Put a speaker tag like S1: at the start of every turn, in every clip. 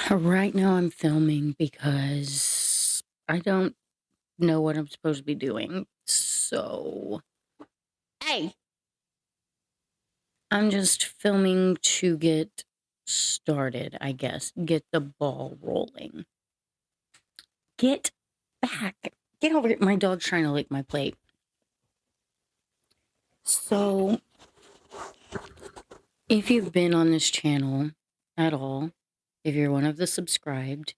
S1: Right now, I'm filming because I don't know what I'm supposed to be doing. So, hey, I'm just filming to get started, I guess. Get the ball rolling. Get back. Get over here. My dog's trying to lick my plate. So, if you've been on this channel at all, if you're one of the subscribed,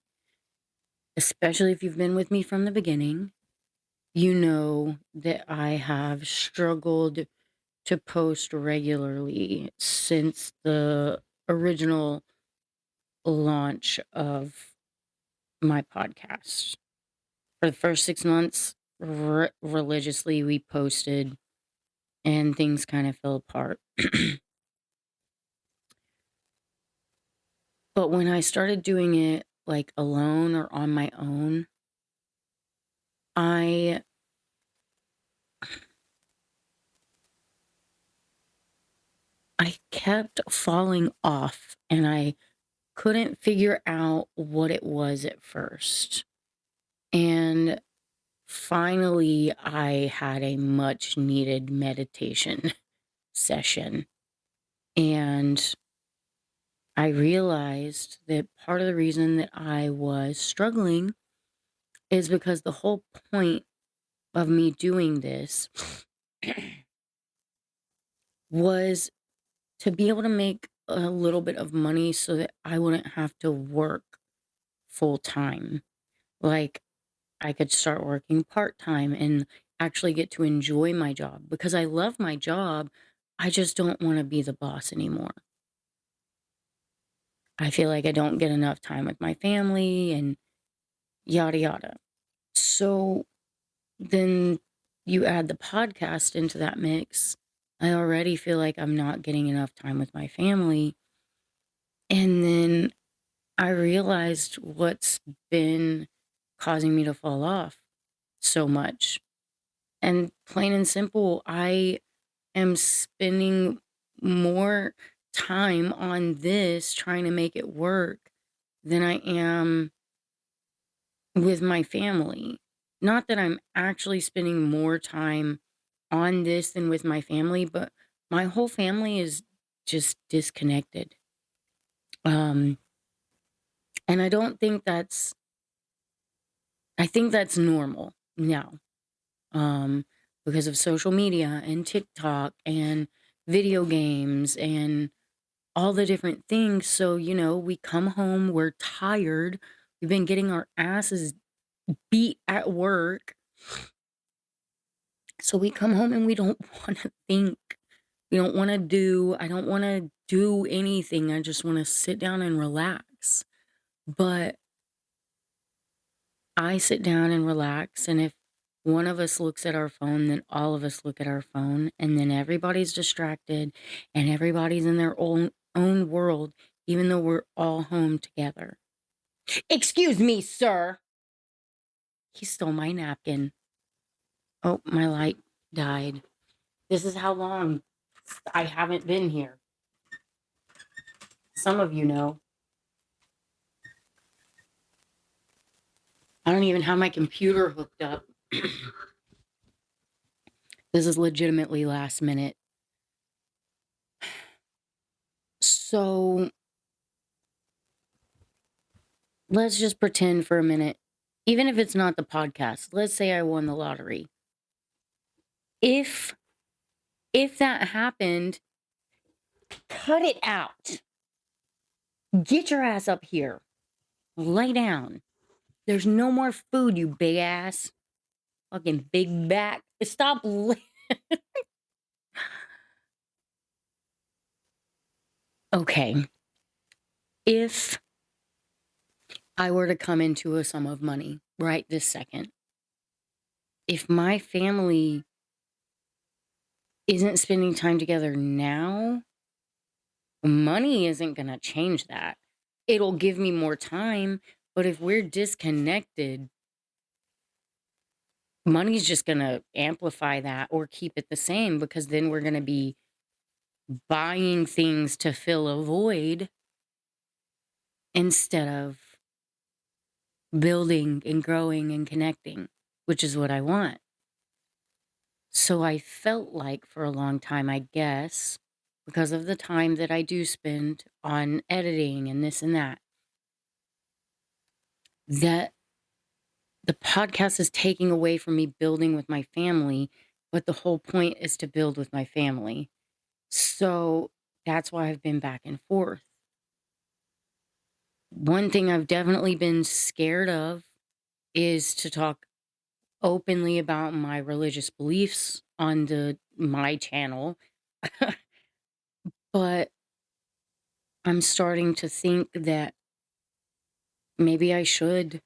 S1: especially if you've been with me from the beginning, you know that I have struggled to post regularly since the original launch of my podcast. For the first 6 months, religiously, we posted and things kind of fell apart. But when I started doing it, like, alone or on my own, I I kept falling off, and I couldn't figure out what it was at first. And finally, I had a much needed meditation session, and I realized that part of the reason that I was struggling is because the whole point of me doing this was to be able to make a little bit of money so that I wouldn't have to work full time. Like, I could start working part time and actually get to enjoy my job because I love my job. I just don't want to be the boss anymore. I feel like I don't get enough time with my family and yada yada. So then you add the podcast into that mix. I already feel like I'm not getting enough time with my family. And then I realized what's been causing me to fall off so much. And plain and simple, I am spending more time on this trying to make it work than I am with my family. Not that I'm actually spending more time on this than with my family, but my whole family is just disconnected. Um, and I think that's normal now. Um, because of social media and TikTok and video games and all the different things. So, we come home, we're tired. We've been getting our asses beat at work. So we come home and we don't want to think. We don't want to do, I don't want to do anything. I just want to sit down and relax. But I sit down and relax. And if one of us looks at our phone, then all of us look at our phone. And then everybody's distracted and everybody's in their own world, even though we're all home together. Excuse me, sir. He stole my napkin. Oh, my light died. This is how long I haven't been here. Some of you know. I don't even have my computer hooked up. This is legitimately last minute. So let's just pretend for a minute, even if it's not the podcast, let's say I won the lottery. If that happened, cut it out. Get your ass up here. Lay down. There's no more food, you big ass. Fucking big back. Stop. Okay. If I were to come into a sum of money right this second, if my family isn't spending time together now, money isn't going to change that. It'll give me more time, but if we're disconnected, money's just going to amplify that or keep it the same because then we're going to be buying things to fill a void instead of building and growing and connecting, which is what I want. So I felt like for a long time, I guess, because of the time that I do spend on editing and this and that the podcast is taking away from me building with my family, but the whole point is to build with my family. So that's why I've been back and forth. One thing I've definitely been scared of is to talk openly about my religious beliefs on my channel. But I'm starting to think that maybe I should.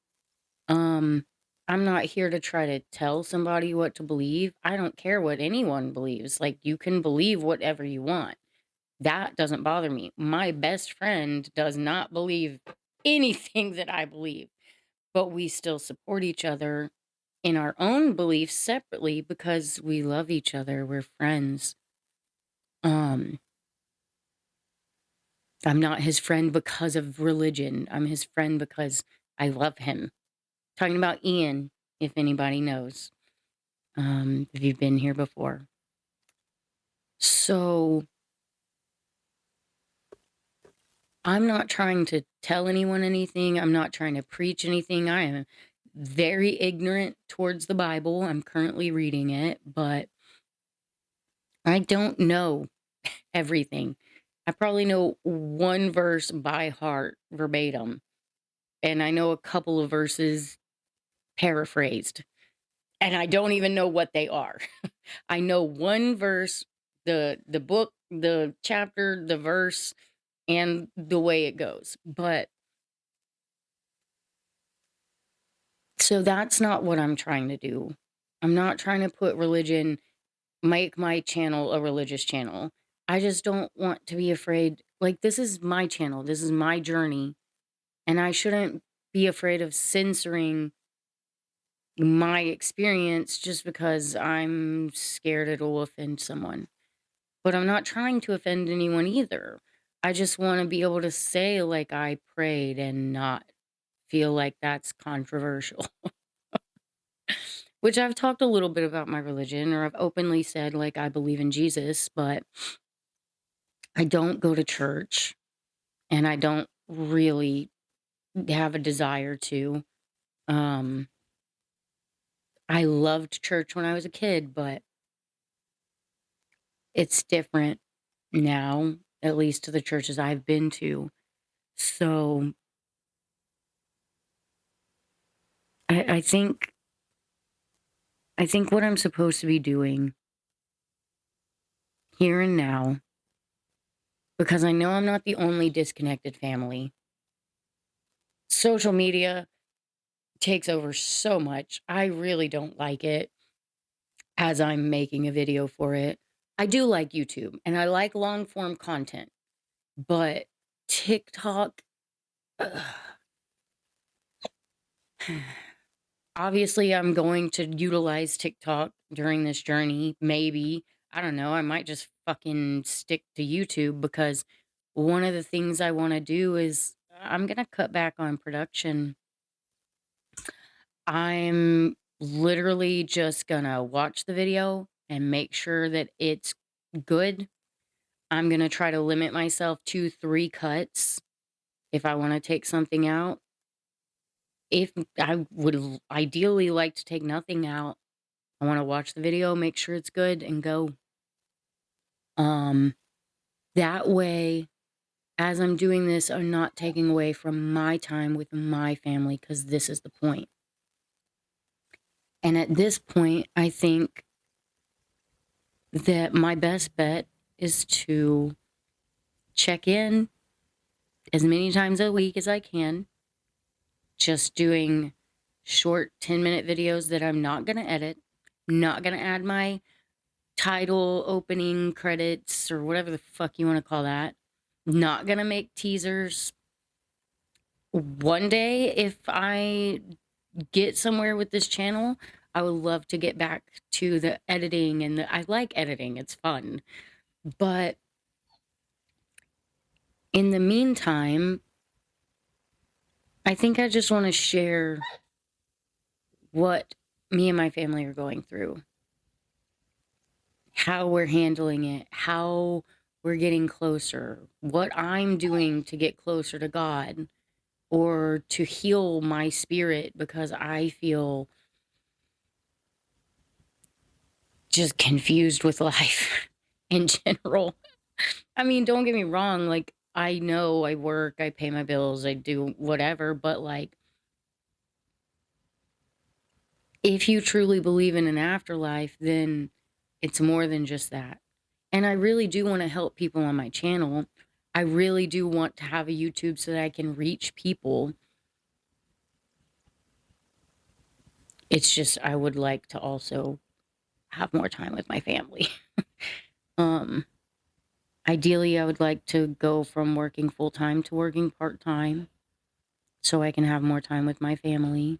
S1: Um, I'm not here to try to tell somebody what to believe. I don't care what anyone believes. Like, you can believe whatever you want. That doesn't bother me. My best friend does not believe anything that I believe, but we still support each other in our own beliefs separately because we love each other. We're friends. Um, I'm not his friend because of religion. I'm his friend because I love him. Talking about Ian, if anybody knows, if you've been here before. So I'm not trying to tell anyone anything. I'm not trying to preach anything. I am very ignorant towards the Bible. I'm currently reading it, but I don't know everything. I probably know one verse by heart verbatim, and I know a couple of verses paraphrased, and I don't even know what they are. I know one verse, the book, the chapter, the verse, and the way it goes. But so that's not what I'm trying to do. I'm not trying to put religion, make my channel a religious channel. I just don't want to be afraid. Like, this is my channel, this is my journey, and I shouldn't be afraid of censoring my experience just because I'm scared it'll offend someone. But I'm not trying to offend anyone either. I just want to be able to say, like, I prayed and not feel like that's controversial. Which I've talked a little bit about my religion, or I've openly said, like, I believe in Jesus, but I don't go to church and I don't really have a desire to. Um, I loved church when I was a kid, but it's different now, at least to the churches I've been to. So I think what I'm supposed to be doing here and now, because I know I'm not the only disconnected family. Social media takes over so much. I really don't like it as I'm making a video for it. I do like YouTube and I like long form content, but TikTok, ugh, obviously, I'm going to utilize TikTok during this journey. Maybe. I don't know. I might just fucking stick to YouTube because one of the things I want to do is I'm going to cut back on production. I'm literally just going to watch the video and make sure that it's good. I'm going to try to limit myself to 3 cuts if I want to take something out. If I would ideally like to take nothing out, I wanna watch the video, make sure it's good, and go. Um, that way, as I'm doing this, I'm not taking away from my time with my family because this is the point. And at this point, I think that my best bet is to check in as many times a week as I can, just doing short 10-minute videos that I'm not gonna edit, not gonna add my title, opening credits, or whatever the fuck you wanna call that. Not gonna make teasers. One day, if I get somewhere with this channel, I would love to get back to the editing and I like editing, it's fun. But in the meantime, I think I just want to share what me and my family are going through, how we're handling it, how we're getting closer, what I'm doing to get closer to God or to heal my spirit because I feel just confused with life in general. I mean, don't get me wrong, like, I know I work, I pay my bills, I do whatever, but like, if you truly believe in an afterlife, then it's more than just that. And I really do want to help people on my channel. I really do want to have a YouTube so that I can reach people. It's just I would like to also have more time with my family. um Ideally I would like to go from working full-time to working part-time so I can have more time with my family.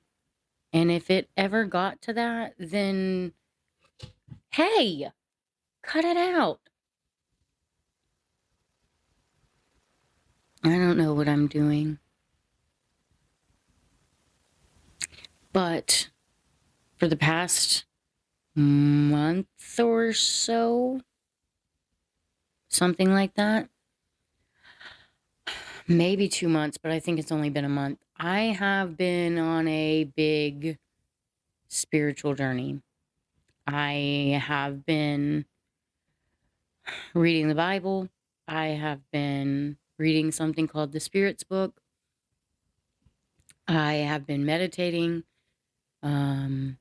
S1: And if it ever got to that, then hey, cut it out. I don't know what I'm doing. But for the past month or so, something like that, maybe 2 months, but I think it's only been a month, I have been on a big spiritual journey. I have been reading the Bible. I have been reading something called the Spirits Book. I have been meditating, um,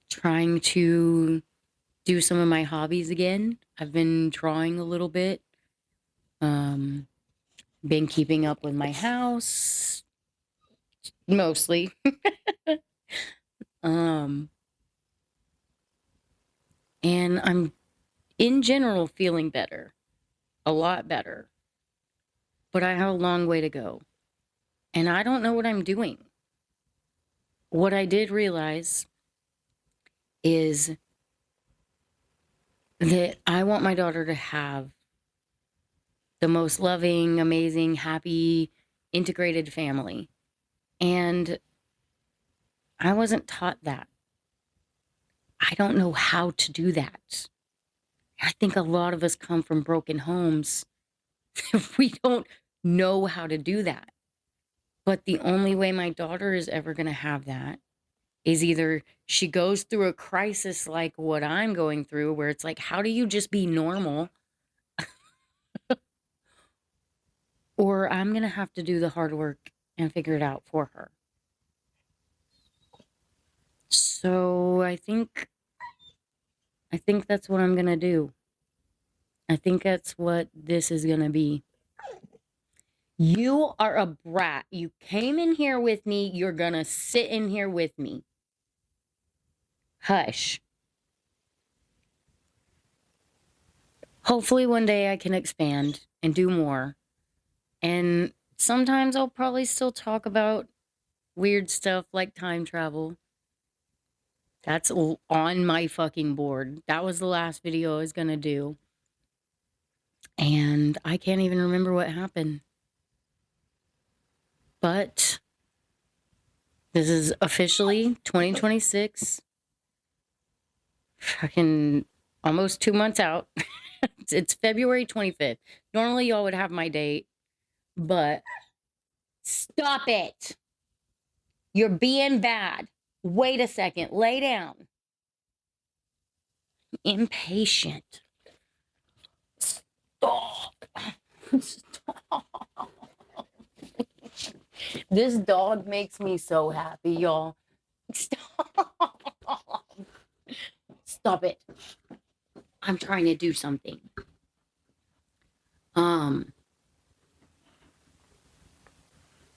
S1: trying to do some of my hobbies again. I've been drawing a little bit. Um, been keeping up with my house, mostly. um, and I'm in general feeling better, a lot better. But I have a long way to go. And I don't know what I'm doing. What I did realize is that I want my daughter to have the most loving, amazing, happy, integrated family. And I wasn't taught that. I don't know how to do that. I think a lot of us come from broken homes. We don't know how to do that. But the only way my daughter is ever going to have that is either she goes through a crisis like what I'm going through, where it's like, how do you just be normal? Or I'm going to have to do the hard work and figure it out for her. So I think that's what I'm going to do. I think that's what this is going to be. You are a brat. You came in here with me. You're going to sit in here with me. Hush. Hopefully one day I can expand and do more. And sometimes I'll probably still talk about weird stuff like time travel. That's on my fucking board. That was the last video I was going to do. And I can't even remember what happened. But this is officially 2026. Fucking almost 2 months out. It's February 25th. Normally y'all would have my date, but stop it. You're being bad. Wait a second. Lay down. Impatient. Stop. Stop. This dog makes me so happy, y'all. Stop. Stop it. I'm trying to do something.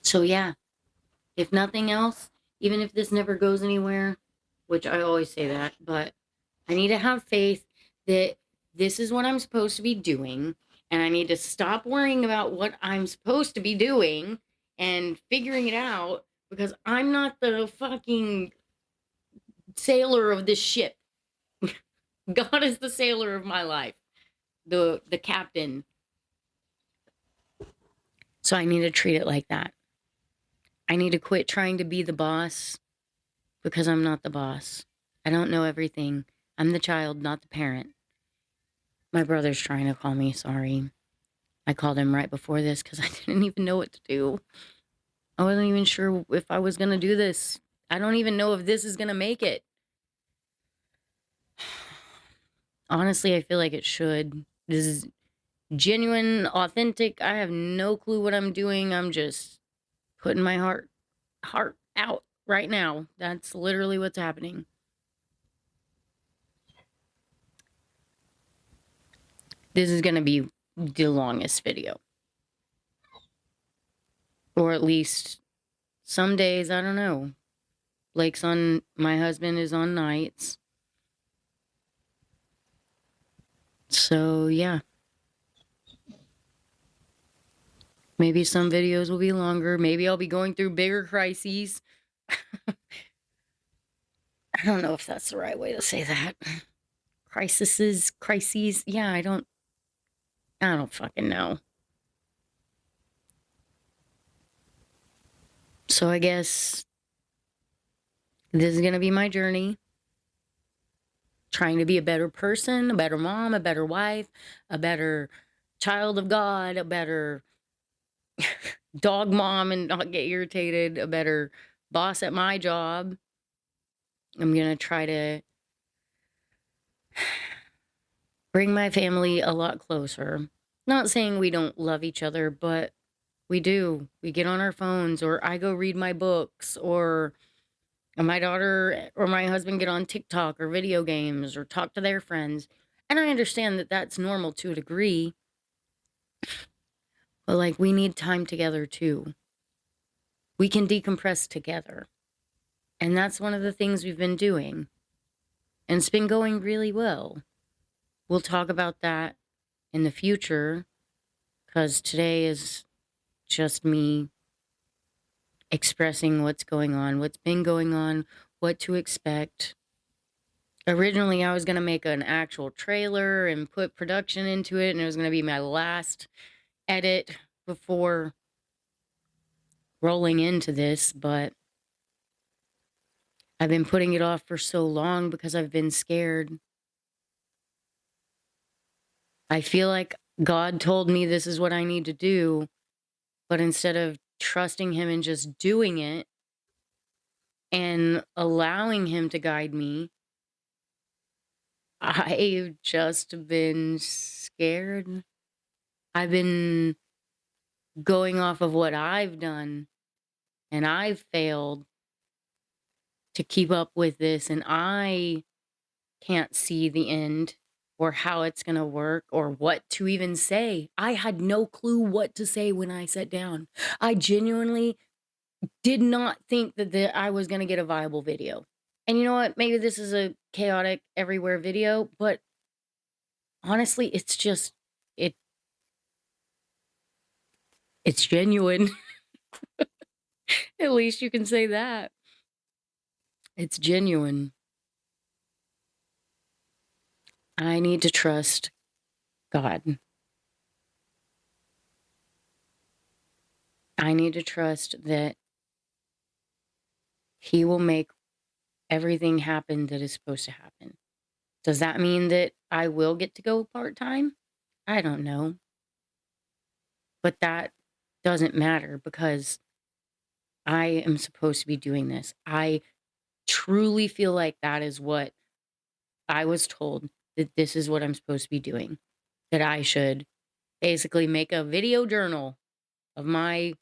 S1: So yeah, if nothing else, even if this never goes anywhere, which I always say that, but I need to have faith that this is what I'm supposed to be doing, and I need to stop worrying about what I'm supposed to be doing and figuring it out because I'm not the fucking sailor of this ship. God is the sailor of my life, the captain. So I need to treat it like that. I need to quit trying to be the boss because I'm not the boss. I don't know everything. I'm the child, not the parent. My brother's trying to call me, sorry. I called him right before this because I didn't even know what to do. I wasn't even sure if I was going to do this. I don't even know if this is going to make it. Honestly, I feel like it should. This is genuine, authentic. I have no clue what I'm doing. I'm just putting my heart out right now. That's literally what's happening. This is going to be the longest video. Or at least some days, I don't know. My husband is on nights. So, yeah. Maybe some videos will be longer. Maybe I'll be going through bigger crises. I don't know if that's the right way to say that. Crises. Yeah, I don't fucking know. So I guess this is going to be my journey. Trying to be a better person, a better mom, a better wife, a better child of God, a better dog mom and not get irritated, a better boss at my job. I'm going to try to bring my family a lot closer. Not saying we don't love each other, but we do. We get on our phones, or I go read my books, or my daughter or my husband get on TikTok or video games or talk to their friends. And I understand that that's normal to a degree, but like we need time together too. We can decompress together. And that's one of the things we've been doing. And it's been going really well. We'll talk about that in the future because today is just me expressing what's going on, what's been going on, what to expect. Originally, I was going to make an actual trailer and put production into it, and it was going to be my last edit before rolling into this, but I've been putting it off for so long because I've been scared. I feel like God told me this is what I need to do, but instead of trusting Him and just doing it and allowing Him to guide me, I've just been scared. I've been going off of what I've done, and I've failed to keep up with this, and I can't see the end or how it's going to work or what to even say. I had no clue what to say when I sat down. I genuinely did not think that I was going to get a viable video. And you know what? Maybe this is a chaotic everywhere video, but honestly, it it's genuine. At least you can say that. It's genuine. I need to trust God. I need to trust that He will make everything happen that is supposed to happen. Does that mean that I will get to go part-time? I don't know. But that doesn't matter because I am supposed to be doing this. I truly feel like that is what I was told, that this is what I'm supposed to be doing. That I should basically make a video journal of my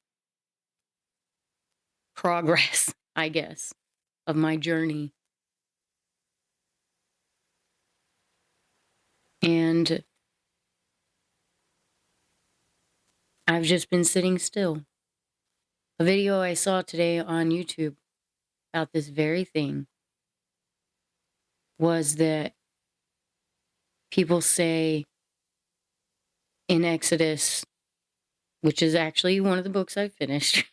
S1: progress, I guess, of my journey. And I've just been sitting still. A video I saw today on YouTube about this very thing was that people say in Exodus, which is actually one of the books I've finished.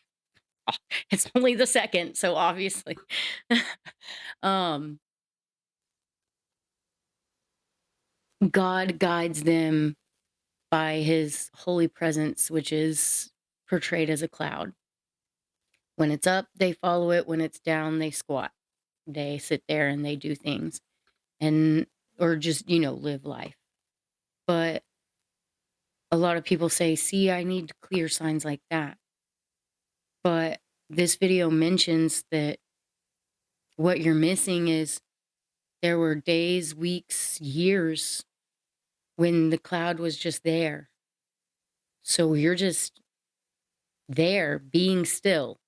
S1: It's only the second, so obviously. um, God guides them by His holy presence, which is portrayed as a cloud. When it's up, they follow it. When it's down, they squat. They sit there and they do things and or just, live life. But a lot of people say, "See, I need clear signs like that." But this video mentions that what you're missing is there were days, weeks, years when the cloud was just there. So you're just there being still.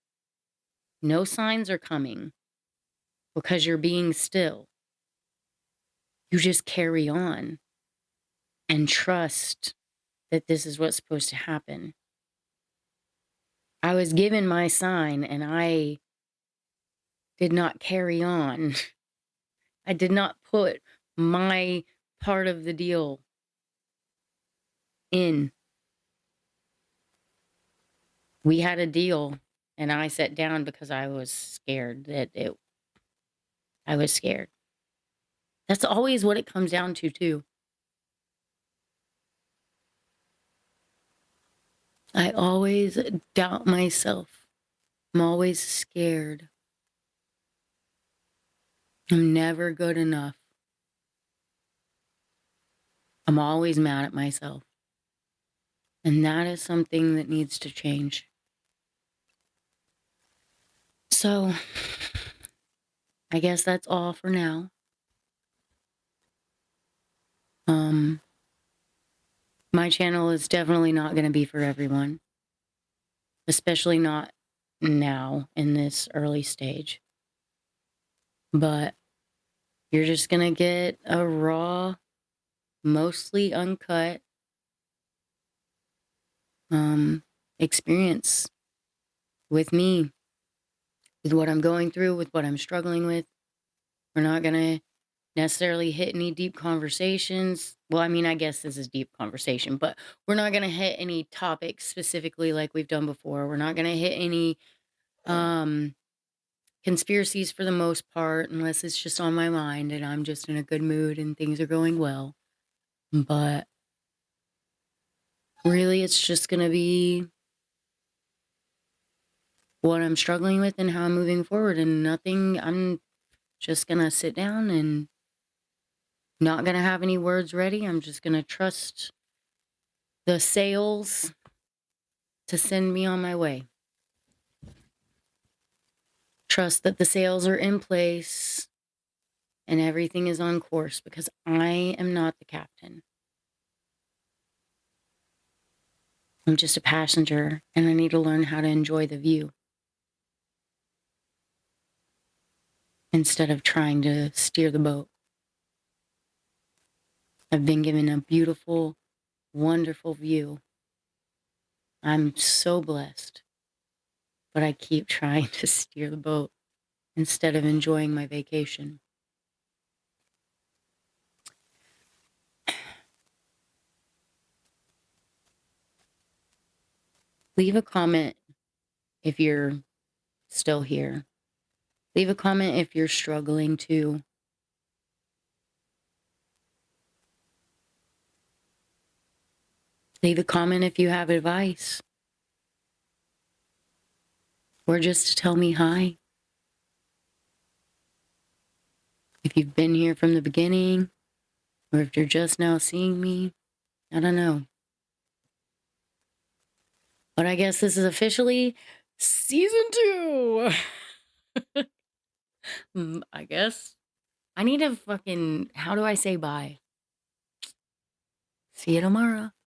S1: No signs are coming because you're being still. You just carry on and trust that this is what's supposed to happen. I was given my sign and I did not carry on. I did not put my part of the deal in. We had a deal and I sat down because I was scared I was scared. That's always what it comes down to too. I always doubt myself. I'm always scared. I'm never good enough. I'm always mad at myself. And that is something that needs to change. So, I guess that's all for now. My channel is definitely not going to be for everyone, especially not now in this early stage. But you're just going to get a raw, mostly uncut experience with me, with what I'm going through, with what I'm struggling with. We're not going to necessarily hit any deep conversations. Well, I mean, I guess this is deep conversation, but we're not going to hit any topics specifically like we've done before. We're not going to hit any conspiracies for the most part, unless it's just on my mind and I'm just in a good mood and things are going well. But really, it's just going to be what I'm struggling with and how I'm moving forward, and nothing. I'm just going to sit down and not going to have any words ready. I'm just going to trust the sails to send me on my way. Trust that the sails are in place and everything is on course because I am not the captain. I'm just a passenger and I need to learn how to enjoy the view instead of trying to steer the boat. I've been given a beautiful, wonderful view. I'm so blessed, but I keep trying to steer the boat instead of enjoying my vacation. Leave a comment if you're still here. Leave a comment if you're struggling too. Leave a comment if you have advice. Or just to tell me hi. If you've been here from the beginning, or if you're just now seeing me, I don't know. But I guess this is officially season 2. I guess. I need to how do I say bye? See you tomorrow.